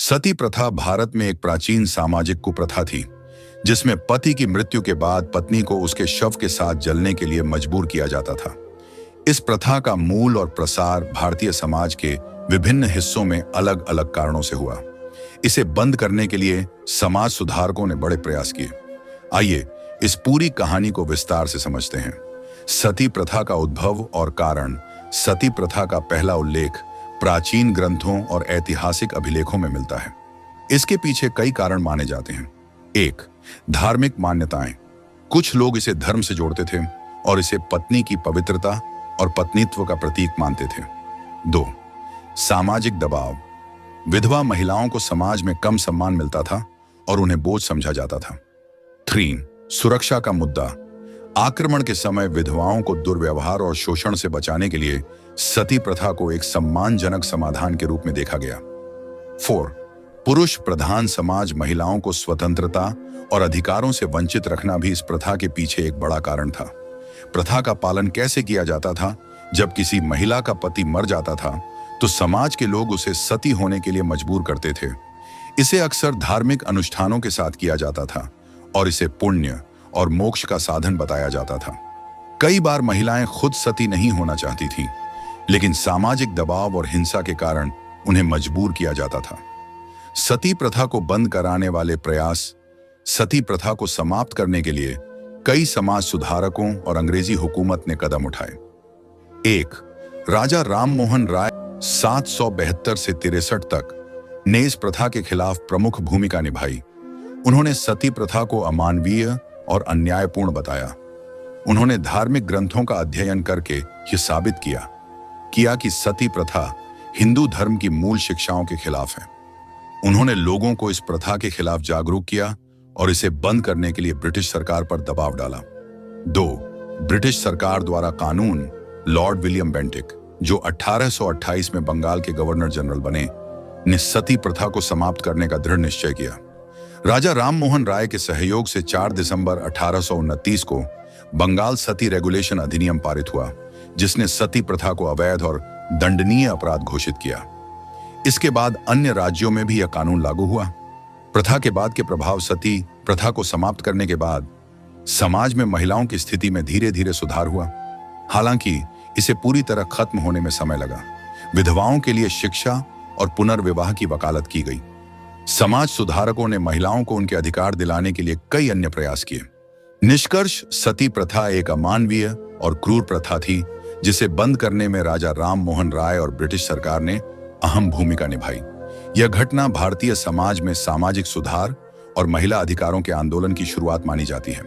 सती प्रथा भारत में एक प्राचीन सामाजिक कुप्रथा थी जिसमें पति की मृत्यु के बाद पत्नी को उसके शव के साथ जलने के लिए मजबूर किया जाता था। इस प्रथा का मूल और प्रसार भारतीय समाज के विभिन्न हिस्सों में अलग अलग कारणों से हुआ। इसे बंद करने के लिए समाज सुधारकों ने बड़े प्रयास किए। आइए इस पूरी कहानी को विस्तार से समझते हैं। सती प्रथा का उद्भव और कारण। सती प्रथा का पहला उल्लेख प्राचीन ग्रंथों और ऐतिहासिक अभिलेखों में मिलता है। इसके पीछे कई कारण माने जाते हैं। 1. धार्मिक मान्यताएं। कुछ लोग इसे धर्म से जोड़ते थे और इसे पत्नी की पवित्रता और पत्नीत्व का प्रतीक मानते थे। 2. सामाजिक दबाव। विधवा महिलाओं को समाज में कम सम्मान मिलता था और उन्हें बोझ समझा जाता था। 3. सुरक्षा का मुद्दा। आक्रमण के समय विधवाओं को दुर्व्यवहार और शोषण से बचाने के लिए सती प्रथा को एक सम्मानजनक समाधान के रूप में देखा गया। 4. पुरुष प्रधान समाज। महिलाओं को स्वतंत्रता और अधिकारों से वंचित रखना भी इस प्रथा के पीछे एक बड़ा कारण था। प्रथा का पालन कैसे किया जाता था? जब किसी महिला का पति मर जाता था तो समाज के लोग उसे सती होने के लिए मजबूर करते थे। इसे अक्सर धार्मिक अनुष्ठानों के साथ किया जाता था और इसे पुण्य और मोक्ष का साधन बताया जाता था। कई बार महिलाएं खुद सती नहीं होना चाहती थीं, लेकिन सामाजिक दबाव और हिंसा के कारण उन्हें मजबूर किया जाता था। सती प्रथा को बंद कराने वाले प्रयास। सती प्रथा को समाप्त करने के लिए कई समाज सुधारकों और अंग्रेजी हुकूमत ने कदम उठाए। 1. राजा राम मोहन राय 772 से 63 तक ने इस प्रथा के खिलाफ प्रमुख भूमिका निभाई। उन्होंने सती प्रथा को अमानवीय और अन्यायपूर्ण बताया। उन्होंने धार्मिक ग्रंथों का अध्ययन करके यह साबित किया कि सती प्रथा हिंदू धर्म की मूल शिक्षाओं के खिलाफ है। उन्होंने लोगों को इस प्रथा के खिलाफ जागरूक किया और इसे बंद करने के लिए ब्रिटिश सरकार पर दबाव डाला। 2. ब्रिटिश सरकार द्वारा कानून। लॉर्ड विलियम बेंटिक, जो 1828 में बंगाल के गवर्नर जनरल बने, ने सती प्रथा को समाप्त करने का दृढ़ निश्चय किया। राजा राम मोहन राय के सहयोग से 4 दिसंबर 1829 को बंगाल सती रेगुलेशन अधिनियम पारित हुआ, जिसने सती प्रथा को अवैध और दंडनीय अपराध घोषित किया। इसके बाद अन्य राज्यों में भी यह कानून लागू हुआ। प्रथा के बाद के प्रभाव। सती प्रथा को समाप्त करने के बाद समाज में महिलाओं की स्थिति में धीरे धीरे सुधार हुआ। हालांकि इसे पूरी तरह खत्म होने में समय लगा। विधवाओं के लिए शिक्षा और पुनर्विवाह की वकालत की गई। समाज सुधारकों ने महिलाओं को उनके अधिकार दिलाने के लिए कई अन्य प्रयास किए। निष्कर्ष, सती प्रथा एक अमानवीय और क्रूर प्रथा थी जिसे बंद करने में राजा राम मोहन राय और ब्रिटिश सरकार ने अहम भूमिका निभाई। यह घटना भारतीय समाज में सामाजिक सुधार और महिला अधिकारों के आंदोलन की शुरुआत मानी जाती है।